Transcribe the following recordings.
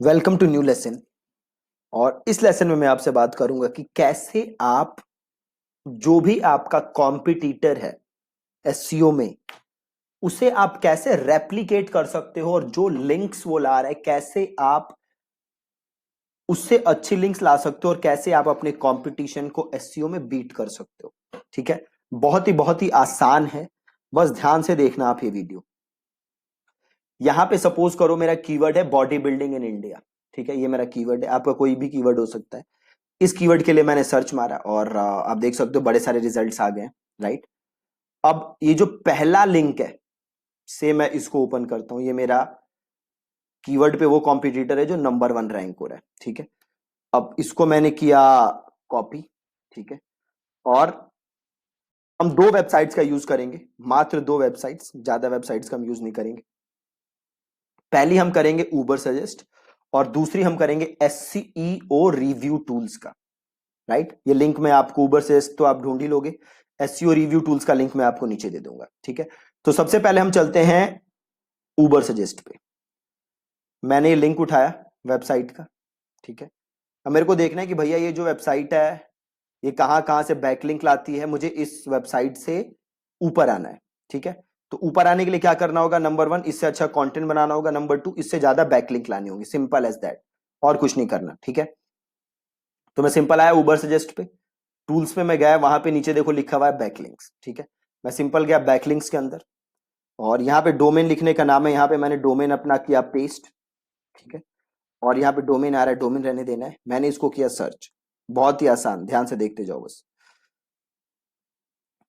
Welcome to new lesson. और इस lesson में मैं आपसे बात करूंगा कि कैसे आप जो भी आपका कॉम्पिटिटर है एसईओ में उसे आप कैसे रेप्लिकेट कर सकते हो, और जो लिंक्स वो ला रहा है कैसे आप उससे अच्छी लिंक्स ला सकते हो, और कैसे आप अपने कंपटीशन को एसईओ में बीट कर सकते हो। ठीक है, बहुत ही आसान है, बस ध्यान से देखना आप ये वीडियो। यहां पे सपोज करो मेरा कीवर्ड है बॉडी बिल्डिंग इन इंडिया। ठीक है, ये मेरा कीवर्ड है, आपका कोई भी कीवर्ड हो सकता है। इस कीवर्ड के लिए मैंने सर्च मारा और आप देख सकते हो बड़े सारे रिजल्ट्स आ गए। राइट, अब ये जो पहला लिंक है से मैं इसको ओपन करता हूं, ये मेरा कीवर्ड पे वो कॉम्पिटिटर है जो नंबर 1 रैंक हो रहा है। ठीक है, अब इसको मैंने किया कॉपी। ठीक है, और हम दो वेबसाइट्स का यूज करेंगे, मात्र दो वेबसाइट्स, ज्यादा वेबसाइट्स का हम यूज नहीं करेंगे। पहली हम करेंगे उबर सजेस्ट और दूसरी हम करेंगे एससीईओ रिव्यू टूल्स का। राइट, ये लिंक मैं आपको उबर सजेस्ट तो आप ढूंढ ही लोगे, एसईओ रिव्यू टूल्स का लिंक मैं आपको नीचे दे दूंगा। ठीक है, तो सबसे पहले हम चलते हैं उबर सजेस्ट पे। मैंने ये लिंक उठाया वेबसाइट का। ठीक है, अब मेरे को देखना है कि भैया ये जो वेबसाइट है ये कहां कहां से बैकलिंक लाती है, मुझे इस वेबसाइट से ऊपर आना है। ठीक है, तो ऊपर आने के लिए क्या करना होगा? नंबर 1, इससे अच्छा कंटेंट बनाना होगा। नंबर 2, इससे ज्यादा बैकलिंक लानी होगी। सिंपल एज दैट, और कुछ नहीं करना। ठीक है, तो मैं सिंपल आया उबर सजेस्ट पे, टूल्स पे मैं गया, वहां पे नीचे देखो लिखा हुआ है बैकलिंक्स। ठीक है, मैं सिंपल गया बैकलिंक्स के अंदर और यहाँ पे डोमेन लिखने का नाम है, यहाँ पे मैंने डोमेन अपना किया पेस्ट। ठीक है, और यहाँ पे डोमेन आ रहा है, डोमेन रहने देना है। मैंने इसको किया सर्च, बहुत ही आसान, ध्यान से देखते जाओ बस।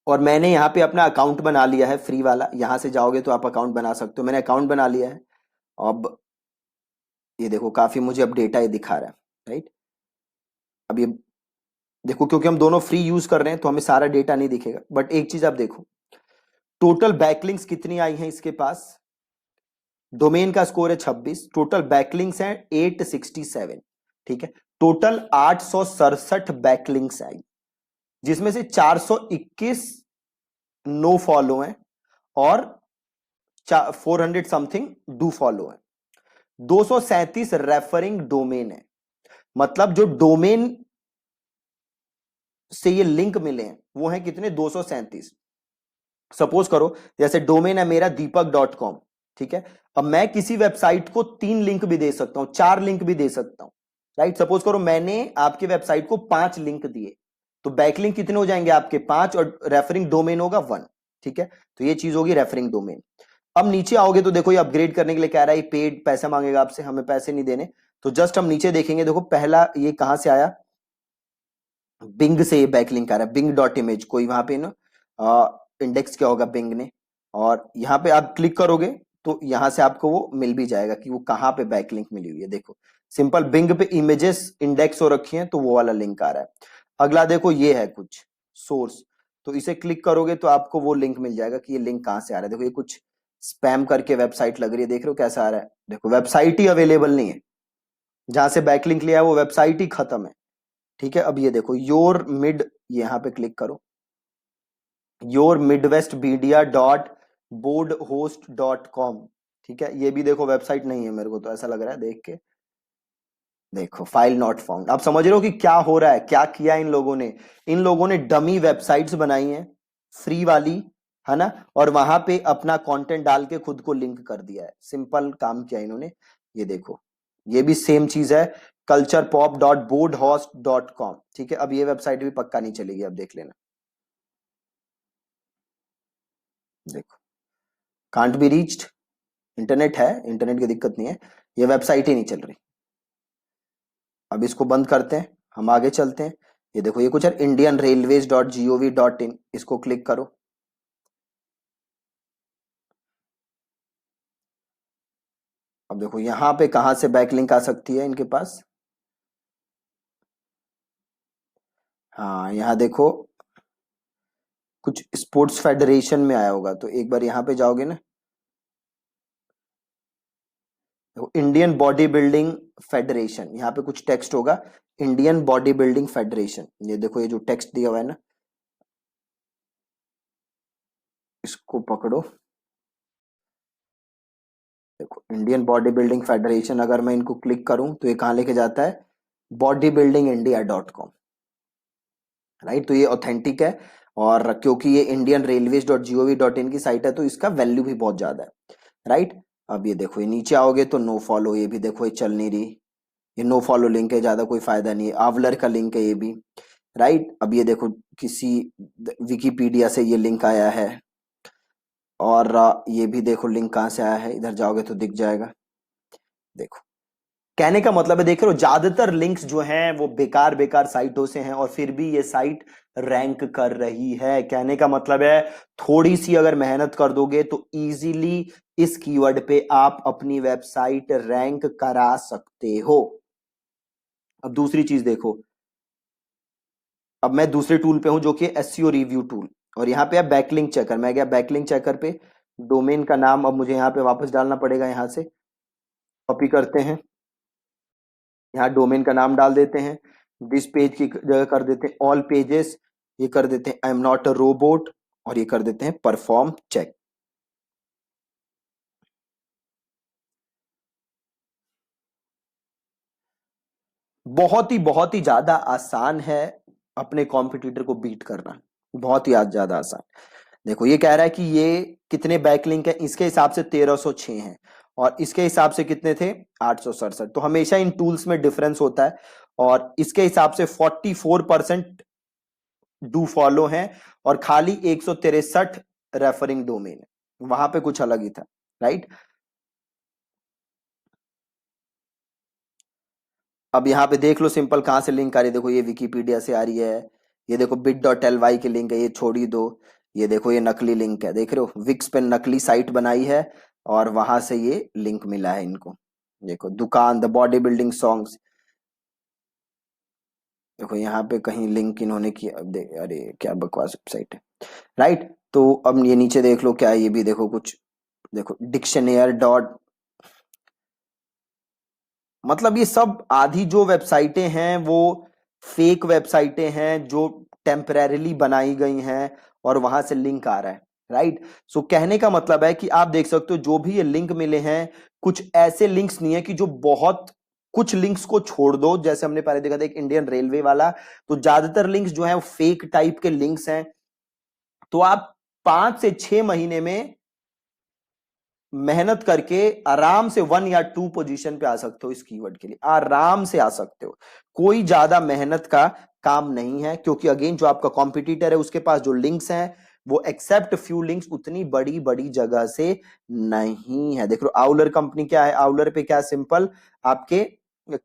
और मैंने यहाँ पे अपना अकाउंट बना लिया है फ्री वाला, यहां से जाओगे तो आप अकाउंट बना सकते हो। मैंने अकाउंट बना लिया है। अब ये देखो काफी मुझे अब डेटा ये दिखा रहा है। राइट, अब ये देखो क्योंकि हम दोनों फ्री यूज कर रहे हैं तो हमें सारा डेटा नहीं दिखेगा, बट एक चीज आप देखो, टोटल बैकलिंक्स कितनी आई हैं इसके पास। डोमेन का स्कोर है 26, टोटल बैकलिंक्स हैं 867। ठीक है, टोटल 867 बैकलिंक्स आई, जिसमें से 421 नो फॉलो हैं और 400 समथिंग डू फॉलो है। 237 रेफरिंग डोमेन है, मतलब जो डोमेन से ये लिंक मिले हैं वो है कितने? 237। सपोज करो जैसे डोमेन है मेरा दीपक.com। ठीक है, अब मैं किसी वेबसाइट को 3 लिंक भी दे सकता हूं, 4 लिंक भी दे सकता हूं। राइट, सपोज करो मैंने आपके वेबसाइट को 5 लिंक दिए, तो बैकलिंक कितने हो जाएंगे आपके? 5, और रेफरिंग डोमेन होगा 1। ठीक है, तो ये चीज होगी रेफरिंग डोमेन। अब नीचे आओगे तो देखो ये अपग्रेड करने के लिए कह रहा है, पेड पैसा मांगेगा आपसे, हमें पैसे नहीं देने। तो जस्ट हम नीचे देखेंगे, देखो पहला ये कहां से आया, बिंग से ये बैकलिंक आ रहा है, बिंग डॉट इमेज, कोई वहां पे ना इंडेक्स क्या होगा बिंग ने, और यहां पे आप क्लिक करोगे तो यहां से आपको वो मिल भी जाएगा कि वो कहां पे बैकलिंक मिली हुई है। देखो सिंपल बिंग पे इमेजेस इंडेक्स हो रखी हैं तो वो वाला लिंक आ रहा है। अगला देखो ये है कुछ सोर्स, तो इसे क्लिक करोगे तो आपको वो लिंक मिल जाएगा कि ये लिंक कहां से आ रहा है। देखो ये कुछ स्पैम करके वेबसाइट लग रही है, देख रहे हो कैसा आ रहा है। देखो वेबसाइट ही अवेलेबल नहीं है, जहां से बैकलिंक लिया है वो वेबसाइट ही खत्म है। ठीक है, अब ये देखो योर मिड, यहां पे क्लिक करो, your Midwest media dot board host dot com. ठीक है, ये भी देखो वेबसाइट नहीं है, मेरे को तो ऐसा लग रहा है देख के। देखो फाइल नॉट फाउंड। आप समझ रहे हो कि क्या हो रहा है, क्या किया इन लोगों ने? इन लोगों ने डमी वेबसाइट्स बनाई हैं फ्री वाली, है ना, और वहां पे अपना कंटेंट डाल के खुद को लिंक कर दिया है। सिंपल काम किया इन्होंने। ये देखो ये भी सेम चीज है, culture pop dot board host dot com. ठीक है, अब ये वेबसाइट भी पक्का नहीं चलेगी, अब देख लेना। देखो कांट बी रीच्ड, इंटरनेट है, इंटरनेट की दिक्कत नहीं है, ये वेबसाइट ही नहीं चल रही। अब इसको बंद करते हैं, हम आगे चलते हैं। ये देखो ये कुछ है Indian railways dot G O V dot in, इसको क्लिक करो। अब देखो यहां पे कहां से बैकलिंक आ सकती है इनके पास। हाँ यहाँ देखो कुछ स्पोर्ट्स फेडरेशन में आया होगा, तो एक बार यहाँ पे जाओगे ना, देखो इंडियन बॉडी बिल्डिंग फेडरेशन, यहाँ पे कुछ टेक्स्ट होगा, इंडियन बॉडी बिल्डिंग फेडरेशन। ये देखो ये जो टेक्स्ट दिया हुआ है ना, इसको पकड़ो, देखो इंडियन बॉडी बिल्डिंग फेडरेशन, अगर मैं इनको क्लिक करूं तो ये कहाँ लेके जाता है, bodybuildingindia.com, राइट। तो ये ऑथेंटिक है, और क्योंकि ये indianrailways.gov.in की साइट है तो इसका वैल्यू भी बहुत ज्यादा है, राइट। अब ये देखो, ये नीचे आओगे तो नो फॉलो, ये भी देखो ये चल नहीं रही, ये नो फॉलो लिंक है, ज्यादा कोई फायदा नहीं है। आवलर का लिंक है ये भी, राइट। अब ये देखो किसी विकिपीडिया से ये लिंक आया है, और ये भी देखो लिंक कहाँ से आया है, इधर जाओगे तो दिख जाएगा। देखो कहने का मतलब है, देख रहे हो ज्यादातर लिंक्स जो हैं वो बेकार बेकार साइटों से हैं, और फिर भी ये साइट रैंक कर रही है। कहने का मतलब है थोड़ी सी अगर मेहनत कर दोगे तो इजीली इस कीवर्ड पे आप अपनी वेबसाइट रैंक करा सकते हो। अब दूसरी चीज देखो, अब मैं दूसरे टूल पे हूं जो कि एसईओ रिव्यू टूल, और यहाँ पे है बैकलिंक चेकर। मैं गया बैकलिंक चेकर पे, डोमेन का नाम अब मुझे यहाँ पे वापस डालना पड़ेगा, यहाँ से कॉपी करते हैं, यहाँ डोमेन का नाम डाल देते हैं, दिस पेज की जगह कर देते हैं ऑल पेजेस, ये कर देते हैं I am not a robot, और ये कर देते हैं परफॉर्म चेक। बहुत ही ज्यादा आसान है अपने कॉम्पिटिटर को बीट करना, बहुत ही ज्यादा आसान। देखो ये कह रहा है कि ये कितने बैकलिंक है, इसके हिसाब से 1306 हैं, और इसके हिसाब से कितने थे 867। तो हमेशा इन टूल्स में डिफरेंस होता है, और इसके हिसाब से 44% डू फॉलो हैं, और खाली 163 रेफरिंग डोमेन है, वहां पे कुछ अलग ही था, राइट। अब यहाँ पे देख लो सिंपल कहां से लिंक आ रही है, देखो ये विकीपीडिया से आ रही है, ये देखो bit.ly की लिंक है, ये छोड़ ही दो। ये देखो ये नकली लिंक है, देख रहे हो विक्स पे नकली साइट बनाई है, और वहां से ये लिंक मिला है इनको। देखो दुकान द बॉडी बिल्डिंग सॉन्ग्स, देखो यहाँ पे कहीं लिंक इन्होंने किया, अरे क्या बकवास वेबसाइट है, राइट। तो अब ये नीचे देख लो क्या है, ये भी देखो कुछ, देखो डिक्शनेयर डॉट, मतलब ये सब आधी जो वेबसाइटें हैं वो फेक वेबसाइटें हैं जो टेम्परेरीली बनाई गई हैं, और वहां से लिंक आ रहा है, राइट। सो कहने का मतलब है कि आप देख सकते हो जो भी ये लिंक मिले हैं, कुछ ऐसे लिंक्स नहीं है कि जो बहुत, कुछ लिंक्स को छोड़ दो, जैसे हमने पहले देखा था एक इंडियन रेलवे वाला, तो ज्यादातर लिंक्स जो है वो फेक टाइप के लिंक्स हैं। तो आप 5 से 6 महीने में मेहनत करके आराम से 1 या 2 पोजीशन पे आ सकते हो, इस कीवर्ड के लिए आराम से आ सकते हो। कोई ज्यादा मेहनत का काम नहीं है, क्योंकि अगेन जो आपका कॉम्पिटिटर है उसके पास जो लिंक्स हैं वो एक्सेप्ट फ्यू लिंक्स उतनी बड़ी बड़ी जगह से नहीं है। देख लो आउलर कंपनी क्या है, आउलर पे क्या, सिंपल आपके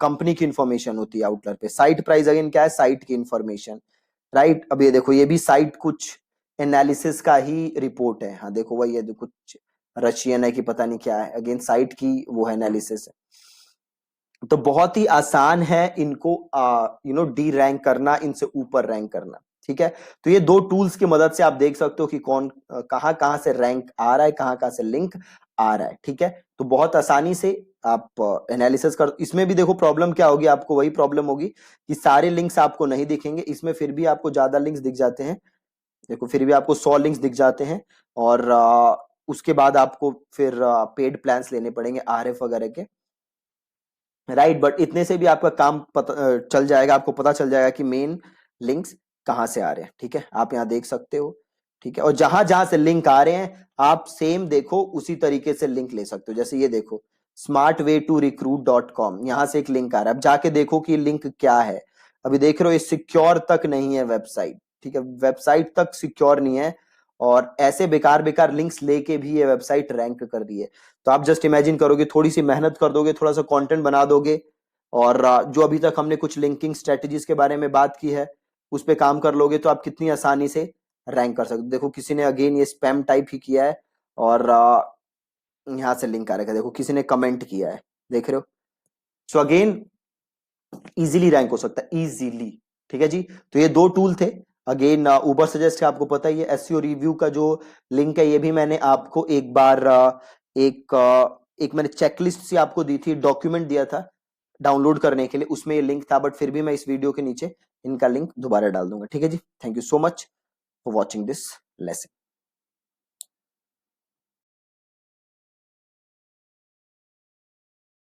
कंपनी की इंफॉर्मेशन होती है आउटलर पे। साइट प्राइस अगेन क्या है, साइट की इंफॉर्मेशन, राइट। अब ये देखो ये भी साइट कुछ एनालिसिस का ही रिपोर्ट है, हाँ देखो वही है, जो कुछ रशियन है कि पता नहीं क्या है, अगेन साइट की वो है एनालिसिस है। तो बहुत ही आसान है इनको डी रैंक करना, इनसे ऊपर रैंक करना, ठीक है। तो ये दो टूल्स की मदद से आप देख सकते हो कि कौन कहां कहां से रैंक आ रहा है, कहां कहां से लिंक आ रहा है, ठीक है। तो बहुत आसानी से आप एनालिसिस कर, इसमें भी देखो प्रॉब्लम क्या होगी, आपको वही प्रॉब्लम होगी कि सारे लिंक्स आपको नहीं दिखेंगे, इसमें फिर भी आपको ज्यादा लिंक्स दिख जाते हैं। देखो फिर भी आपको 100 लिंक्स दिख जाते हैं, और उसके बाद आपको फिर पेड प्लान्स लेने पड़ेंगे आरएफ वगैरह के, राइट। बट इतने से भी आपका काम चल जाएगा, आपको पता चल जाएगा कि मेन लिंक्स कहाँ से आ रहे हैं, ठीक है। आप यहाँ देख सकते हो, ठीक है। और जहां जहां से लिंक आ रहे हैं आप सेम देखो उसी तरीके से लिंक ले सकते हो। जैसे ये देखो smartwaytorecruit.com, यहां से एक लिंक आ रहा है, अब जाके देखो कि लिंक क्या है। अभी देख रहे हो ये सिक्योर तक नहीं है वेबसाइट, ठीक है, वेबसाइट तक सिक्योर नहीं है, और ऐसे बेकार बेकार लिंक्स लेके भी ये वेबसाइट रैंक कर रही है। तो आप जस्ट इमेजिन करोगे, थोड़ी सी मेहनत कर दोगे, थोड़ा सा कंटेंट बना दोगे, और जो अभी तक हमने कुछ लिंकिंग स्ट्रेटजीज के बारे में बात की है उस पर काम कर लोगे, तो आप कितनी आसानी से रैंक कर सकते हो। देखो किसी ने अगेन ये स्पैम टाइप ही किया है, और यहां से लिंक आ रखा है, देखो किसी ने कमेंट किया है, देख रहे हो। सो अगेन इजीली रैंक हो सकता है, इजीली, ठीक है जी। तो ये दो टूल थे। अगेन उबर सजेस्ट का आपको पता ही है, एसईओ रिव्यू का जो लिंक है ये भी मैंने आपको एक बार एक मैंने चेकलिस्ट सी आपको दी थी, डॉक्यूमेंट दिया था डाउनलोड करने के लिए, उसमें ये लिंक था, बट फिर भी मैं इस वीडियो के नीचे इनका लिंक दोबारा डाल दूंगा, ठीक है जी। Thank you so much for watching this lesson.